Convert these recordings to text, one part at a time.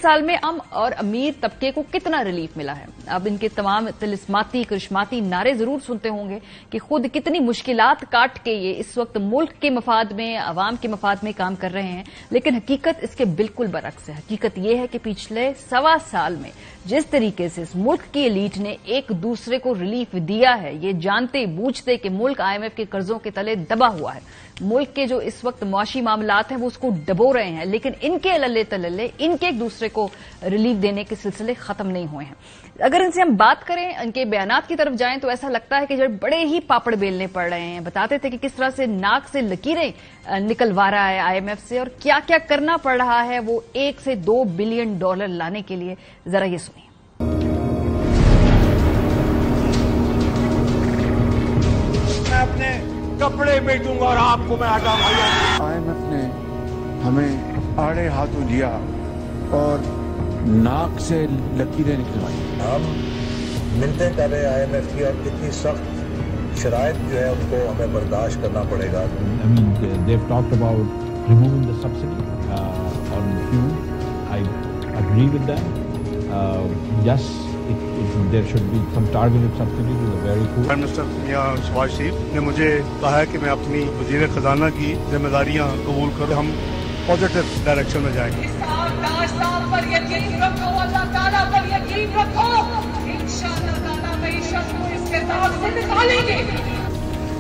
साल में आम और अमीर तबके को कितना रिलीफ मिला है। अब इनके तमाम तिलिस्माती करिश्माती नारे जरूर सुनते होंगे कि खुद कितनी मुश्किलात काट के ये इस वक्त मुल्क के मफाद में, अवाम के मफाद में काम कर रहे हैं, लेकिन हकीकत इसके बिल्कुल बरक्स है। हकीकत ये है कि पिछले 1.25 साल में जिस तरीके से इस मुल्क की एलीट ने एक दूसरे को रिलीफ दिया है, ये जानते बूझते कि मुल्क IMF के कर्जों के तले दबा हुआ है, मुल्क के जो इस वक्त मुआशी मामलात हैं वो उसको डबो रहे हैं, लेकिन इनके लल्ले तलल्ले, इनके एक दूसरे को रिलीफ देने के सिलसिले खत्म नहीं हुए हैं। अगर इनसे हम बात करें, इनके बयानात की तरफ जाएं तो ऐसा लगता है कि जब बड़े ही पापड़ बेलने पड़ रहे हैं। बताते थे कि किस तरह से नाक से लकीरें निकलवा रहा है IMF से और क्या क्या करना पड़ रहा है वो $1 से $2 बिलियन लाने के लिए। जरा ये सुनिए। मैं अपने कपड़े बेचूंगा और आपको मैं हटा भाई। IMF ने हमें आड़े हाथों लिया और नाक से लकीरें निकलवाई। हम मिलते कर रहे IMF की और कितनी सख्त शराइत जो है उनको हमें बर्दाश्त करना पड़ेगा। I mean, they've talked about removing the subsidy on fuel. I agree with that. Yes, there should be some targeted subsidy to the very poor. Prime minister मियां शहबाज शरीफ ने मुझे कहा है कि मैं अपनी वजीर खजाना की जिम्मेदारियां कबूल कर, हम पॉजिटिव डायरेक्शन में जाएंगे। पर यकीन रखो, अल्लाह ताला पर यकीन रखो, इंशाअल्लाह ताला मईशत को इसके दाग से निकालेंगे।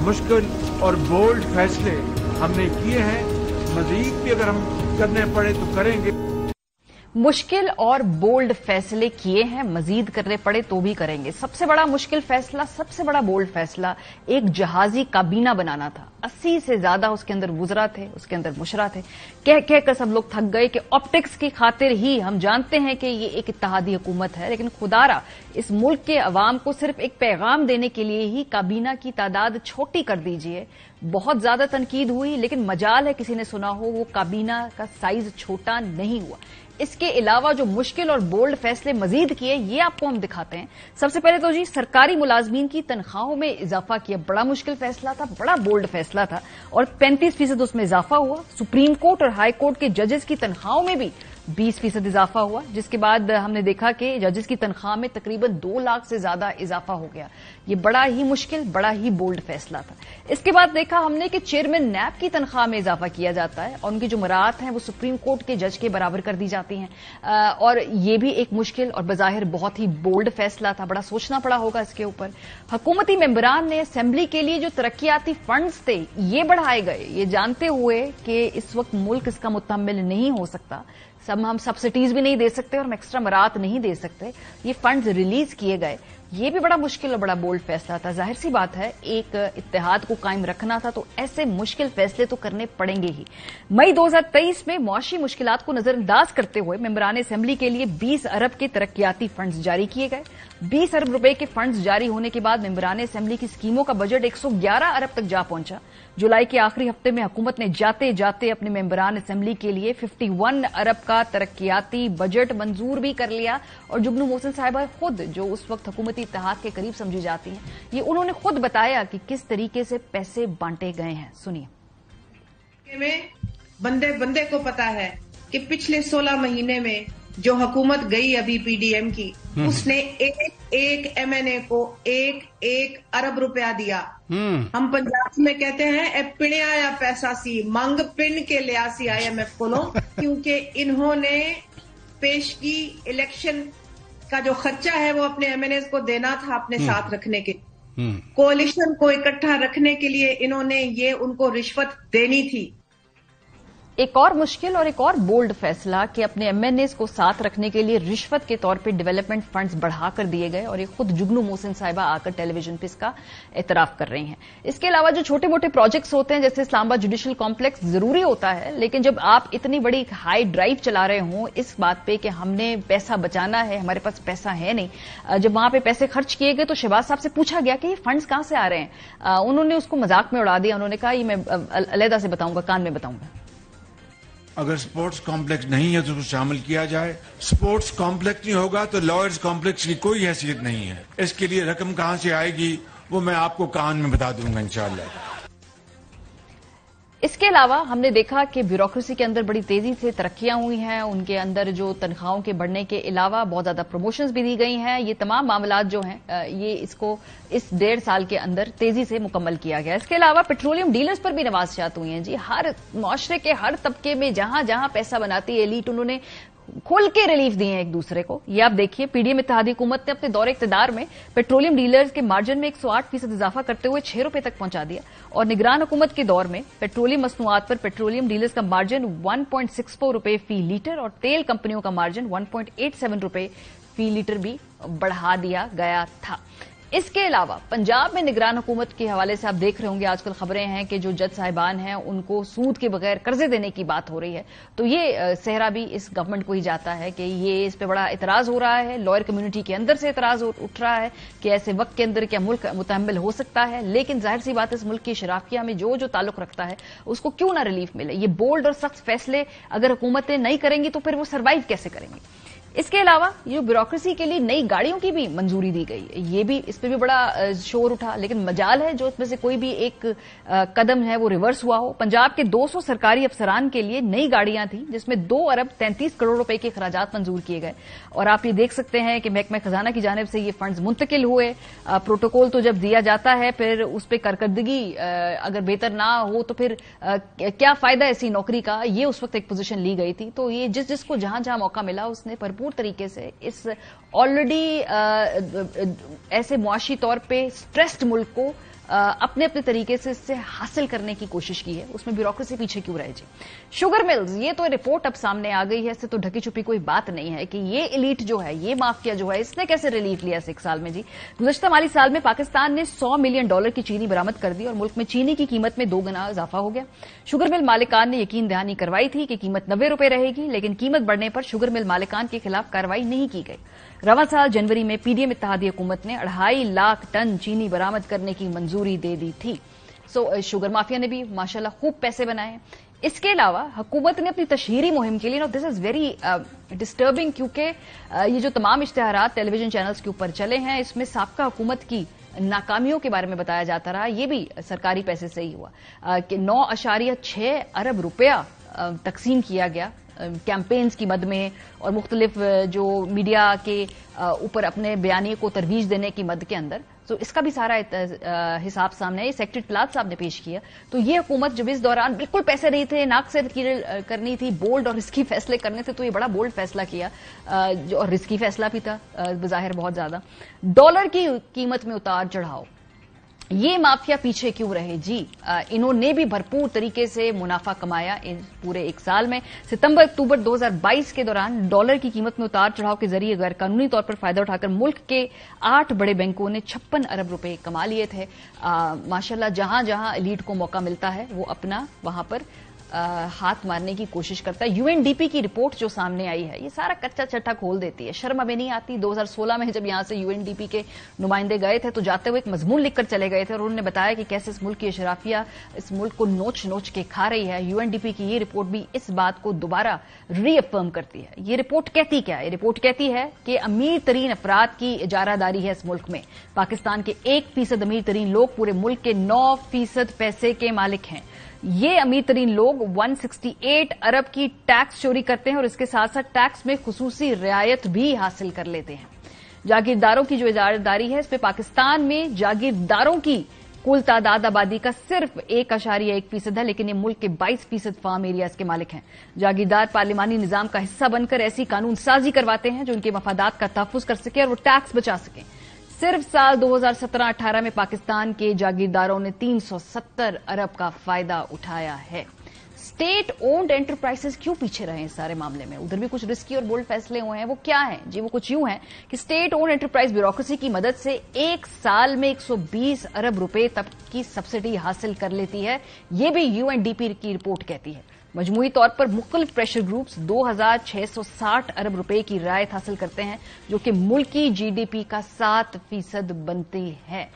मुश्किल और बोल्ड फैसले हमने किए हैं, मजीद भी अगर हम करने पड़े तो करेंगे। मुश्किल और बोल्ड फैसले किए हैं, मजीद करने पड़े तो भी करेंगे। सबसे बड़ा मुश्किल फैसला, सबसे बड़ा बोल्ड फैसला एक जहाजी काबीना बनाना था। 80 से ज्यादा उसके अंदर वुज़रा थे, उसके अंदर मुशरा थे। कह कहकर सब लोग थक गए कि ऑप्टिक्स की खातिर ही हम जानते हैं कि ये एक इत्तेहादी हुकूमत है, लेकिन खुदारा इस मुल्क के अवाम को सिर्फ एक पैगाम देने के लिए ही काबीना की तादाद छोटी कर दीजिए। बहुत ज्यादा तनकीद हुई, लेकिन मजाल है किसी ने सुना हो वो काबीना का साइज छोटा नहीं हुआ। इसके अलावा जो मुश्किल और बोल्ड फैसले मजीद किए, ये आपको हम दिखाते हैं। सबसे पहले तो जी सरकारी मुलाजमीन की तनख्वाहों में इजाफा किया। बड़ा मुश्किल फैसला था, बड़ा बोल्ड फैसला था और 35% उसमें इजाफा हुआ। सुप्रीम कोर्ट और हाई कोर्ट के जजेस की तनख्वाहों में भी 20% इजाफा हुआ, जिसके बाद हमने देखा कि जजेस की तनख्वाह में तकरीबन 2 लाख से ज्यादा इजाफा हो गया। ये बड़ा ही मुश्किल, बड़ा ही बोल्ड फैसला था। इसके बाद देखा हमने कि चेयरमैन नैब की तनख्वाह में इजाफा किया जाता है और उनकी जो मुराद हैं वो सुप्रीम कोर्ट के जज के बराबर कर दी जाती हैं और ये भी एक मुश्किल और बजाहिर बहुत ही बोल्ड फैसला था। बड़ा सोचना पड़ा होगा इसके ऊपर। हुकूमती मेंबरान ने असेंबली के लिए जो तरक्याती फंड्स थे ये बढ़ाए गए, ये जानते हुए कि इस वक्त मुल्क इसका मुतहम्मिल नहीं हो सकता। हम सब्सिडीज भी नहीं दे सकते और हम एक्स्ट्रा मरात नहीं दे सकते। ये फंड्स रिलीज किए गए, ये भी बड़ा मुश्किल और बड़ा बोल्ड फैसला था। जाहिर सी बात है, एक इत्तेहाद को कायम रखना था तो ऐसे मुश्किल फैसले तो करने पड़ेंगे ही। मई 2023 में मुआशी मुश्किलात को नजरअंदाज करते हुए मेंबरान असेंबली के लिए 20 अरब के तरक्याती फंड्स जारी किए गए। 20 अरब रुपए के फंड्स जारी होने के बाद मेंबरान असेंबली की स्कीमों का बजट 111 अरब तक जा पहुंचा। जुलाई के आखिरी हफ्ते में हुकूमत ने जाते जाते अपने मेंबरान असेंबली के लिए 51 अरब का तरक्याती बजट मंजूर भी कर लिया और जुगनू मोहसिन साहिबा खुद, जो उस वक्त हुकूमती इत्तेहाद के करीब समझी जाती हैं, ये उन्होंने खुद बताया कि किस तरीके से पैसे बांटे गए हैं। सुनिए। बंदे बंदे को पता है कि पिछले 16 महीने में जो हुकूमत गई अभी PDM की, उसने एक MNA को 1 अरब रुपया दिया। हम पंजाब में कहते हैं ए पिणिया या पैसा सी, मंग पिन के लिया सी IMF को लो, क्योंकि इन्होंने पेशगी इलेक्शन का जो खर्चा है वो अपने MNAs को देना था, अपने साथ रखने के, कोalition को इकट्ठा रखने के लिए इन्होंने ये उनको रिश्वत देनी थी। एक और मुश्किल और एक और बोल्ड फैसला कि अपने MNAs को साथ रखने के लिए रिश्वत के तौर पे डेवलपमेंट फंड्स बढ़ाकर दिए गए और ये खुद जुगनू मोहसिन साहिबा आकर टेलीविजन पे इसका एतराफ कर रही हैं। इसके अलावा जो छोटे मोटे प्रोजेक्ट्स होते हैं, जैसे इस्लामाबाद जुडिशल कॉम्प्लेक्स, जरूरी होता है, लेकिन जब आप इतनी बड़ी हाई ड्राइव चला रहे हों इस बात पे कि हमने पैसा बचाना है, हमारे पास पैसा है नहीं, जब वहां पे पैसे खर्च किए गए तो शहबाज साहब से पूछा गया कि ये फंड्स कहां से आ रहे हैं। उन्होंने उसको मजाक में उड़ा दिया। उन्होंने कहा ये मैं अलहदा से बताऊंगा, कान में बताऊंगा। अगर स्पोर्ट्स कॉम्प्लेक्स नहीं है तो उसको शामिल किया जाए। स्पोर्ट्स कॉम्प्लेक्स नहीं होगा तो लॉयर्स कॉम्प्लेक्स की कोई हैसियत नहीं है। इसके लिए रकम कहां से आएगी वो मैं आपको कान में बता दूंगा इंशाअल्लाह। इसके अलावा हमने देखा कि ब्यूरोक्रेसी के अंदर बड़ी तेजी से तरक्कियां हुई हैं, उनके अंदर जो तनख्वाहों के बढ़ने के अलावा बहुत ज्यादा प्रमोशंस भी दी गई हैं। ये तमाम मामलात जो हैं ये इसको इस 1.5 साल के अंदर तेजी से मुकम्मल किया गया। इसके अलावा पेट्रोलियम डीलर्स पर भी नवाज़शात हुई हैं जी। हर मुआशरे के हर तबके में जहां जहां पैसा बनाती है एलीट, उन्होंने खोल के रिलीफ दिए हैं एक दूसरे को। ये आप देखिए, पीडीएम इत्तेहादी हुकूमत ने अपने दौरे इक़्तिदार में पेट्रोलियम डीलर्स के मार्जिन में 108% इजाफा करते हुए 6 रुपए तक पहुंचा दिया, और निगरान हुकूमत के दौर में पेट्रोलियम मसनूआत पर पेट्रोलियम डीलर्स का मार्जिन 1.64 रुपए फी लीटर और तेल कंपनियों का मार्जिन 1.87 रुपए फी लीटर भी बढ़ा दिया गया था। इसके अलावा पंजाब में निगरान हुकूमत के हवाले से आप देख रहे होंगे आजकल खबरें हैं कि जो जज साहिबान हैं उनको सूद के बगैर कर्जे देने की बात हो रही है। तो ये सेहरा भी इस गवर्नमेंट को ही जाता है कि ये इस पे बड़ा इतराज हो रहा है, लॉयर कम्युनिटी के अंदर से इतराज उठ रहा है कि ऐसे वक्त के अंदर क्या मुल्क मुतहम्मिल हो सकता है। लेकिन जाहिर सी बात है, इस मुल्क की शराफिया में जो जो ताल्लुक रखता है उसको क्यों ना रिलीफ मिले। ये बोल्ड और सख्त फैसले अगर हुकूमतें नहीं करेंगी तो फिर वो सर्वाइव कैसे करेंगी। इसके अलावा ये जो ब्यूरोक्रेसी के लिए नई गाड़ियों की भी मंजूरी दी गई, ये भी इस पे भी बड़ा शोर उठा, लेकिन मजाल है जो इसमें से कोई भी एक कदम है वो रिवर्स हुआ हो। पंजाब के 200 सरकारी अफसरान के लिए नई गाड़ियां थी जिसमें 2 अरब 33 करोड़ रुपए के खराजात मंजूर किए गए, और आप ये देख सकते हैं कि महकमा खजाना की जानिब से ये फंड्स मुंतकिल हुए। प्रोटोकॉल तो जब दिया जाता है फिर उस पर कारकर्दगी अगर बेहतर ना हो तो फिर क्या फायदा ऐसी नौकरी का, ये उस वक्त एक पोजीशन ली गई थी। तो ये जिसको जहां जहां मौका मिला उसने भरपूर तरीके से इस ऑलरेडी ऐसे मुआशी तौर पे स्ट्रेस्ड मुल्क को अपने अपने तरीके से इससे हासिल करने की कोशिश की है। उसमें ब्यूरोक्रेसी पीछे क्यों रहे जी। शुगर मिल्स, ये तो रिपोर्ट अब सामने आ गई है, इससे तो ढकी छुपी कोई बात नहीं है कि ये एलीट जो है, ये माफिया जो है, इसने कैसे रिलीफ लिया 1 साल में जी। गुज़श्ता माली साल में पाकिस्तान ने $100 मिलियन की चीनी बरामद कर दी और मुल्क में चीनी की कीमत में 2 गुना इजाफा हो गया। शुगर मिल मालिकान ने यकीन दहानी करवाई थी कि कीमत 90 रुपए रहेगी, लेकिन कीमत बढ़ने पर शुगर मिल मालिकान के खिलाफ कार्रवाई नहीं की गई। रवां साल जनवरी में पीडीएम इत्तेहादी हुकूमत ने 2.5 लाख टन चीनी बरामद करने की मंजूरी दे दी थी। शुगर माफिया ने भी माशाल्लाह खूब पैसे बनाए। इसके अलावा हुकूमत ने अपनी तशहीरी मुहिम के लिए, दिस इज वेरी डिस्टर्बिंग, क्योंकि ये जो तमाम इश्तिहारात टेलीविजन चैनल्स के ऊपर चले हैं इसमें साबका हुकूमत की नाकामियों के बारे में बताया जाता रहा। ये भी सरकारी पैसे से ही हुआ कि 9.6 अरब रुपया तकसीम किया गया कैंपेन्स की मद में और मुख्तलिफ जो मीडिया के ऊपर अपने बयानी को तरवीज देने की मद के अंदर। तो इसका भी सारा हिसाब सामने है, सेक्रेटरी प्लाट साहब ने पेश किया। तो ये हुकूमत जब इस दौरान बिल्कुल पैसे नहीं थे, नाक से लकीरें करनी थी, बोल्ड और रिस्की फैसले करने थे, तो ये बड़ा बोल्ड फैसला किया और रिस्की फैसला भी था बज़ाहिर बहुत ज्यादा। डॉलर की कीमत में उतार चढ़ाव, ये माफिया पीछे क्यों रहे जी। इन्होंने भी भरपूर तरीके से मुनाफा कमाया इन पूरे 1 साल में। सितंबर अक्टूबर 2022 के दौरान डॉलर की कीमत में उतार चढ़ाव के जरिए गैर कानूनी तौर पर फायदा उठाकर मुल्क के 8 बड़े बैंकों ने 56 अरब रुपए कमा लिए थे। माशाल्लाह जहां जहां एलीट को मौका मिलता है वो अपना वहां पर हाथ मारने की कोशिश करता है। यूएनडीपी की रिपोर्ट जो सामने आई है ये सारा कच्चा चट्टा खोल देती है, शर्म हमें नहीं आती। 2016 में जब यहां से यूएनडीपी के नुमाइंदे गए थे तो जाते हुए एक मजमून लिखकर चले गए थे और उन्होंने बताया कि कैसे इस मुल्क की शराफिया इस मुल्क को नोच नोच के खा रही है। यूएनडीपी की ये रिपोर्ट भी इस बात को दोबारा रीअफर्म करती है। ये रिपोर्ट कहती क्या है? ये रिपोर्ट कहती है कि अमीर तरीन अफराद की इजारादारी है इस मुल्क में। पाकिस्तान के 1% अमीर तरीन लोग पूरे मुल्क के 9% पैसे के मालिक हैं। ये अमीर तरीन लोग 168 अरब की टैक्स चोरी करते हैं और इसके साथ साथ टैक्स में खुसूसी रियायत भी हासिल कर लेते हैं। जागीरदारों की जो इजारादारी है इस पे पाकिस्तान में जागीरदारों की कुल तादाद आबादी का सिर्फ 1.1% है, लेकिन ये मुल्क के 22% फार्म एरियाज के मालिक हैं। जागीरदार पार्लिमानी निजाम का हिस्सा बनकर ऐसी कानून साजी करवाते हैं जो उनके मफादात का तहफ्फुज कर सके और वो टैक्स बचा सकें। सिर्फ साल 2017-18 में पाकिस्तान के जागीरदारों ने 370 अरब का फायदा उठाया है। स्टेट ओन्ड एंटरप्राइजेस क्यों पीछे रहे इस सारे मामले में? उधर भी कुछ रिस्की और बोल्ड फैसले हुए हैं, वो क्या है जी? वो कुछ यूं है कि स्टेट ओन्ड एंटरप्राइज ब्यूरोक्रेसी की मदद से 1 साल में 120 अरब रुपए तक की सब्सिडी हासिल कर लेती है। ये भी यूएनडीपी की रिपोर्ट कहती है। मजमूई तौर पर मुख्तलिफ प्रेशर ग्रुप्स 2660 अरब रुपए की रियायत हासिल करते हैं, जो कि मुल्की जीडीपी का 7% बनती है।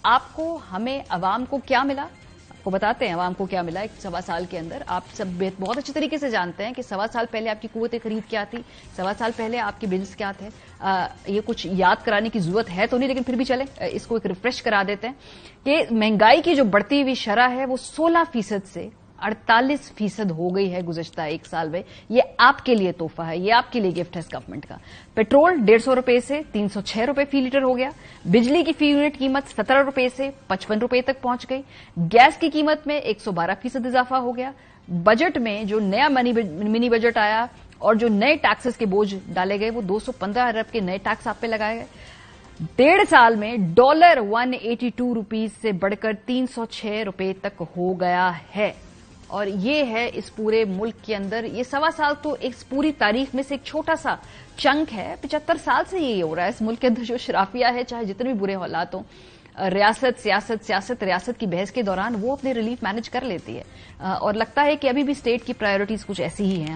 आपको, हमें, अवाम को क्या मिला? आपको बताते हैं अवाम को क्या मिला 1.25 साल के अंदर। आप सब बहुत अच्छे तरीके से जानते हैं कि 1.25 साल पहले आपकी कुव्वत खरीद क्या थी, 1.25 साल पहले आपके बिल्स क्या थे। ये कुछ याद कराने की जरूरत है तो नहीं, लेकिन फिर भी चले इसको एक रिफ्रेश करा देते हैं कि महंगाई की जो बढ़ती हुई शरह है वो 16% से 48% हो गई है गुज़श्ता एक साल में। ये आपके लिए तोहफा है, ये आपके लिए गिफ्ट है इस गवर्नमेंट का। पेट्रोल 150 रुपए से 306 रुपए फी लीटर हो गया। बिजली की फी यूनिट कीमत 17 रुपए से 55 रुपए तक पहुंच गई। गैस की कीमत में 112% इजाफा हो गया। बजट में जो नया मिनी बजट आया और जो नए टैक्सेस के बोझ डाले गए वो 215 अरब के नए टैक्स आप पे लगाए गए। 1.5 साल में डॉलर 182 रुपीज से बढ़कर 306 रुपए तक हो गया है। और ये है इस पूरे मुल्क के अंदर, ये 1.25 साल तो इस पूरी तारीख में से एक छोटा सा चंक है। 75 साल से ये हो रहा है इस मुल्क के अंदर। जो शराफिया है, चाहे जितने भी बुरे हालात हों, रियासत सियासत रियासत की बहस के दौरान वो अपने रिलीफ मैनेज कर लेती है। और लगता है कि अभी भी स्टेट की प्रायोरिटीज कुछ ऐसी ही हैं।